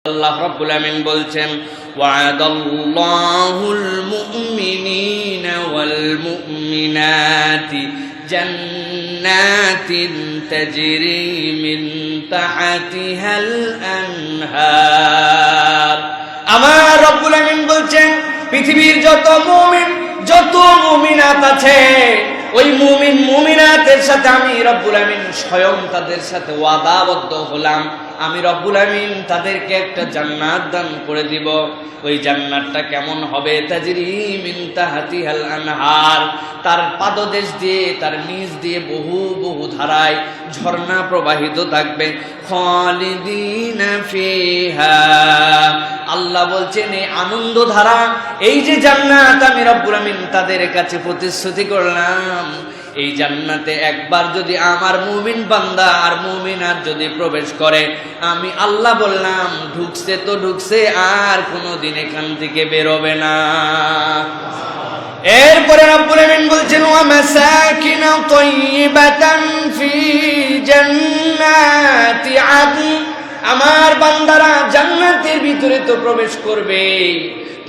আল্লাহ রাব্বুল আমিন বলছেন ওয়া'দাল্লাহুল মুমিনিনা ওয়াল মুমিনাতি জান্নাতিন তাজরি মিন তাহতিহাল আনহার। আমার রব্বুল আমিন বলছেন পৃথিবীর যত মুমিন যত মুমিনাত আছে ওই মুমিন মুমিনাতের সাথে আমি রব্বুল আমিন স্বয়ং তাদের সাথে ওয়াদাবদ্ধ হলাম। আমি রব্বুল আমিন তাদেরকে একটা জান্নাত দান করে দিব। ওই জান্নাতটা কেমন হবে? তাজরি মিন তাহতিহাল আনহার, তার পাদদেশ দিয়ে তার নিচ দিয়ে বহু বহু ধারায় ঝর্ণা প্রবাহিত থাকবে। খালিদিনা ফিহা, আল্লাহ বলছেন এই আনন্দ ধারা, এই যে জান্নাত আমি রব্বুল আমিন তাদের কাছে প্রতিশ্রুতি করলাম, এই জান্নাতে একবার যদি আমার মুমিন বান্দা আর মুমিনাত যদি প্রবেশ করে, আমি আল্লাহ বললাম ঢুকছে তো ঢুকছে, আর কোনোদিন এখান থেকে বেরোবে না। এরপরে রব্বুল আমিন বলছেন ওয়া মাসাকিন তাইয়িবাতান ফি জান্নাতি আদন, আমার বান্দারা জান্নাতের ভিতরে তো প্রবেশ করবে,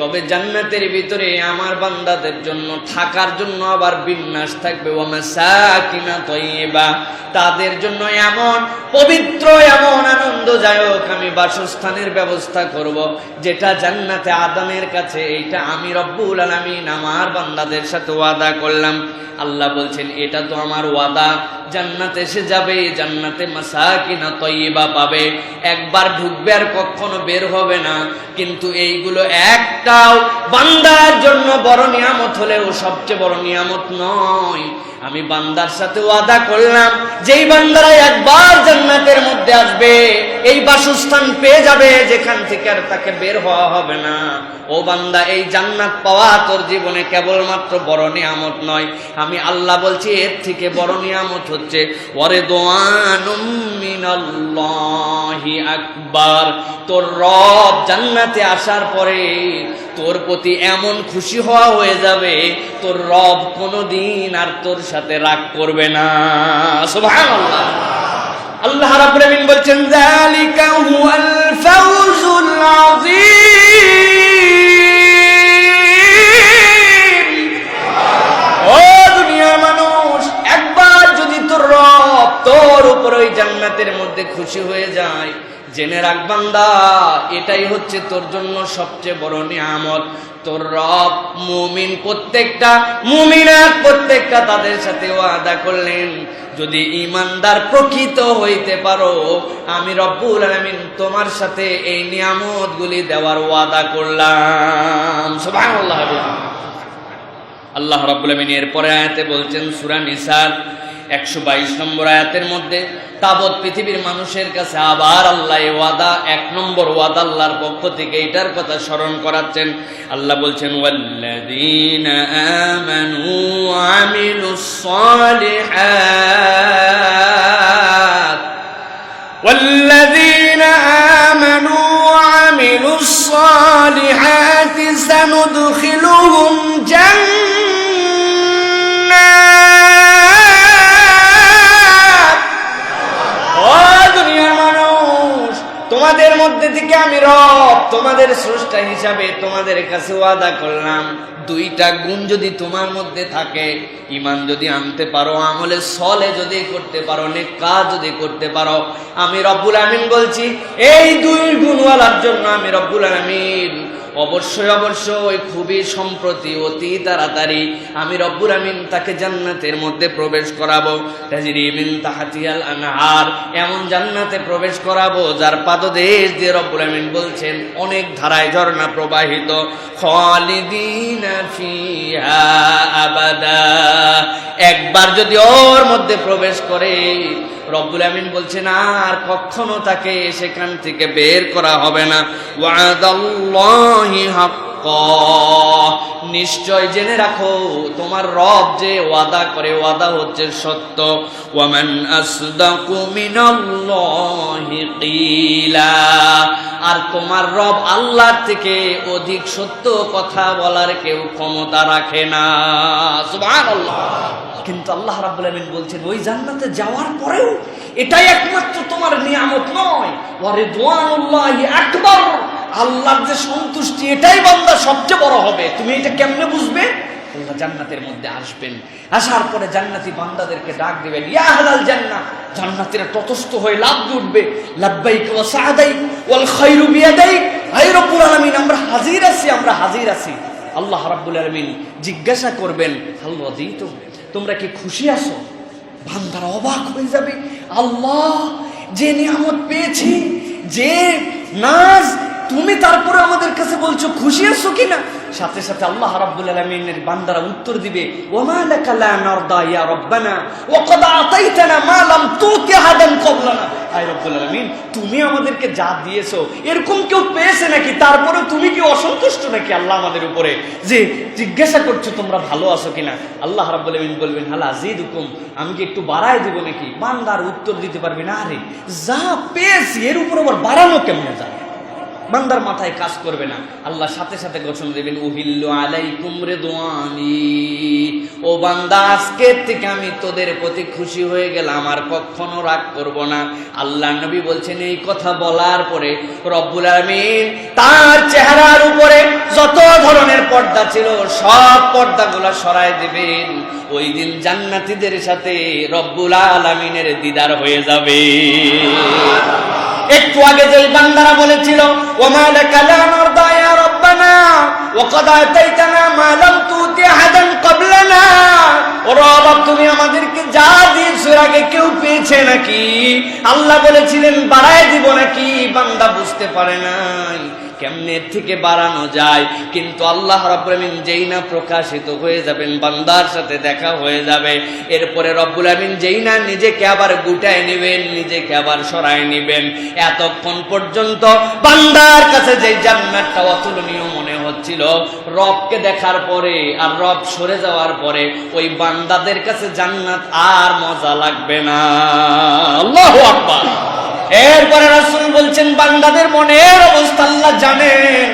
তবে জান্নাতের ভিতরে আমার বান্দাদের জন্য থাকার জন্য আবার বিন্যাস থাকবে। ওয়া মাসাকিন তাইয়িবা, তাদের জন্য এমন পবিত্র এমন আনন্দদায়ক আমি বাসস্থানের ব্যবস্থা করব, যেটা জান্নাতে আদনের কাছে। এইটা আমি রব্বুল আলামিন আমার বান্দাদের সাথে ওয়াদা করলাম। আল্লাহ বলছেন এটা তো আমার ওয়াদা, জান্নাতে এসে যাবে, জান্নাতে মাসাকিন তাইয়িবা পাবে, একবার ঢুকবে আর কখনো বের হবে না। কিন্তু এইগুলো একটাও বান্দার জন্য বড় নিয়ামত হলেও সবচেয়ে বড় নিয়ামত নয়। আমি বান্দার সাথে ওয়াদা করলাম যেই বান্দারা একবার জান্নাতের মধ্যে আসবে, এই বাসস্থান পেয়ে যাবে যেখান থেকে আর তাকে বের হওয়া হবে না। ও বান্দা, এই জান্নাত পাওয়া তোর জীবনে কেবলমাত্র বড় নিয়ামত নয়, আমি আল্লাহ বলছি এর থেকে বড় নিয়ামত হচ্ছে ওয়ারিদওয়ানুম মিনাল্লাহি আকবার। তোর রব জান্নাতে আসার পরে তোর প্রতি এমন খুশি হওয়া হয়ে যাবে, তোর রব কোনোদিন আর তোর সাথে রাগ করবে না। সুবহানাল্লাহ। আল্লাহ রাব্বুল আমিন বলছেন যালিকা হুয়াল ফাওজুল আযীম। ও দুনিয়ার মানুষ, একবার যদি তোর রব তোর উপর ওই জান্নাতের মধ্যে খুশি হয়ে যায়, জেনে রাখ বান্দা, এটাই হচ্ছে তোর জন্য সবচেয়ে বড় নিয়ামত। তোর রব মুমিন প্রত্যেকটা মুমিনাত প্রত্যেকটা তাদের সাথে ওয়াদা করলেন, যদি ঈমানদার প্রকৃত হইতে পারো, আমি রব্বুল আলামিন তোমার সাথে এই নিয়ামতগুলি দেওয়ার ওয়াদা করলাম। সুবহানাল্লাহ। আল্লাহ রাব্বুল আমিন এর পরে আয়াতে বলছেন সূরা নিসার 122 নম্বর আয়াতের মধ্যে, তাবৎ পৃথিবীর মানুষের কাছে আবার আল্লাহ ওয়াদা, 1 নম্বর ওয়াদা আল্লাহর পক্ষ থেকে এটার কথা স্মরণ করাচ্ছেন। আল্লাহ বলছেন ওয়াল্লাযীনা আমানু ওয়া আমিলুস সালিহাত, ওয়াল্লাযীনা আমানু ওয়া আমিলুস সালিহাতি সানুদখিলুহুম তোমাদের মধ্যে থেকে আমি রব তোমাদের স্রষ্টা হিসাবে তোমাদের কাছে ওয়াদা করলাম, 2টা গুণ যদি তোমার মধ্যে থাকে, ঈমান যদি আনতে পারো, আমলে সলে যদি করতে পারো, নেক কাজ যদি করতে পারো, আমি রব্বুল আমিন বলছি এই 2 গুণওয়ালার জন্য আমি রব্বুল আমিন অবশ্যই অবশ্যই খুবই সম্প্রতি অতি তাড়াতাড়ি আমি রব্বুল আমিন তাকে জান্নাতের মধ্যে প্রবেশ করাবো। তাজরি মিন তাহতিহাল আনহার, এমন জান্নাতে প্রবেশ করাবো যার পাদদেশ দিয়ে রব্বুল আমিন বলছেন অনেক ধারায় ঝর্ণা প্রবাহিত। খালিদিনা ফিহা আবাদা, একবার যদি ওর মধ্যে প্রবেশ করে রব্বুল আমিন বলছেন আর কখনো তাকে সেখান থেকে বের করা হবে না। ওয়াদাল্লাহি হাক্কা, নিশ্চয় জেনে রাখো তোমার রব যে ওয়াদা করে ওয়াদা হচ্ছে সত্য। ওয়ামান আসদাকু মিনাল্লাহি কিলা, আর তোমার রব আল্লাহর থেকে অধিক সত্য কথা বলার কেউ ক্ষমতা রাখে না। সুবহানাল্লাহ। কিন্তু আল্লাহ রাব্বুল আলামিন বলছেন ওই জান্নাতে যাওয়ার পরেও এটাই একমাত্র তোমার নিয়ামত নয়, ওয়া রিদওয়ানুল্লাহি আকবার, আল্লাহর যে সন্তুষ্টি এটাই বান্দা সবচেয়ে বড় হবে। তুমি এটা কেমনে বুঝবে? আল্লাহ জান্নাতের মধ্যে আসবেন, আসার পরে জান্নাতি বান্দাদেরকে ডাক দিবেন, ইয়া আহলাল জান্নাহ, জান্নাতীরা তটস্থ হয়ে লাফ উঠবে, লাব্বাইক ওয়া সাআদাইক ওয়াল খায়রু বিয়াদাইক, হে রব্বুল আলামিন আমরা হাজির আছি, আমরা হাজির আছি। আল্লাহ রাব্বুল আলামিন জিজ্ঞাসা করবেন, হাল রাদিতুম, তোমরা কি খুশি আছো? বান্দারা অবাক হয়ে যাবে, আল্লাহ যে নিয়ামত পেয়েছি, যে নাজ, তুমি তারপরে আমাদের কাছে বলছো খুশি আছো কিনা? সাথে সাথে আল্লাহ রাব্বুল আলামিনের বান্দারা উত্তর দিবে, ওয়া লাকা লা নারদা ইয়া রাব্বানা ওয়া ক্বাদ আতাইতানা মা লাম তুতি আহাদান ক্বাবলানা। হে রব্বুল আলামিন, তুমি আমাদেরকে যা দিয়েছো এরকম কেউ পেয়েছে নাকি? তারপরে তুমি কি অসন্তুষ্ট নাকি আল্লাহ আমাদের উপরে, যে জিজ্ঞাসা করছো তোমরা ভালো আছো কিনা? আল্লাহ রাব্বুল আলামিন বলবেন, হাল আযীদুকুম, আমি কি একটু বাড়ায় দিব নাকি? বান্দার উত্তর দিতে পারবে না, আরে যা পেয়েছি এর উপর আবার বাড়ানো কেমনে যায়? বান্দার মাথায় কাজ করবে না। আল্লাহ সাথে সাথে ঘোষণা দেবেন, উহিল্লু আলাইকুম রিদওয়ানি, ও বান্দা আজকের থেকে আমি তোদের প্রতি খুশি হয়ে গেলাম, আর কখনো রাগ করব না। আল্লাহ নবী বলছেন এই কথা বলার পরে রব্বুল আলামিন তার চেহারার উপরে যত ধরনের পর্দা ছিল সব পর্দাগুলো সরায় দিবেন। ওই দিন জান্নাতীদের সাথে রব্বুল আলামিনের দিদার হয়ে যাবে। একটু আগে যে বান্দারা বলেছিল, ওমা লাকা লা নারদা ইয়া রাব্বানা ওয়া ক্বাদ আতাইতানা মা লাম তুতি আহাদান ক্বাবলানা, ও রব তুমি আমাদেরকে যা দিয়েছো আগে কেউ পেয়েছে নাকি? আল্লাহ বলেছিলেন বাড়ায় দিব নাকি? বান্দা বুঝতে পারে নাই কেমনে থেকে বাড়ানো যায়। কিন্তু আল্লাহ রাব্বুল আমিন যেই না প্রকাশিত হয়ে যাবেন, বান্দার সাথে দেখা হয়ে যাবে, এরপরে রব্বুল আমিন যেই না নিজেকে আবার গুটায় নেবেন, নিজেকে আবার সরায় নেবেন, এতক্ষণ পর্যন্ত বান্দার কাছে যে জান্নাতটা অতুলনীয় মনে হচ্ছিল, রবকে দেখার পরে আর রব সরে যাওয়ার পরে ওই বান্দাদের কাছে জান্নাত আর মজা লাগবে না। আল্লাহু আকবার। এরপরে রাসূল বলছেন বান্দাদের মনের অবস্থা আল্লাহ জানেন।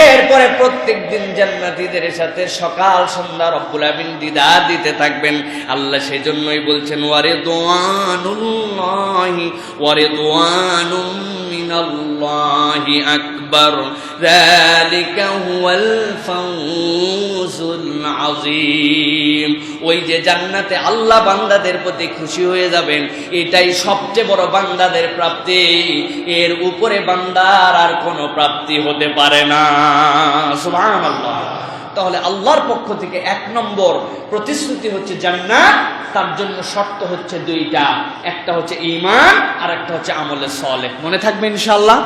এরপরে প্রত্যেক দিন জান্নাতীদের সাথে সকাল সন্ধ্যা রব্বুল আমিন দিদার দিতে থাকবেন। আল্লাহ সেজন্যই বলছেন, ওয়া রিদওয়ানুল্লাহি ওয়া রিদওয়ানুম মিনাল্লাহি আকবার, যালিকা হুয়াল ফাওজুল আযীম। ওই যে জান্নাতে আল্লাহ বান্দাদের প্রতি খুশি হয়ে যাবেন, এটাই সবচেয়ে বড় বান্দাদের প্রাপ্তি। এর উপরে বান্দার আর কোনো প্রাপ্তি হতে পারে না। সুবহানাল্লাহ। তাহলে আল্লাহর পক্ষ থেকে 1 নম্বর প্রতিশ্রুতি হচ্ছে জান্নাত। তার জন্য শর্ত হচ্ছে 2টা, একটা হচ্ছে ঈমান আর একটা হচ্ছে আমলে সালেহ। মনে থাকবে ইনশাআল্লাহ।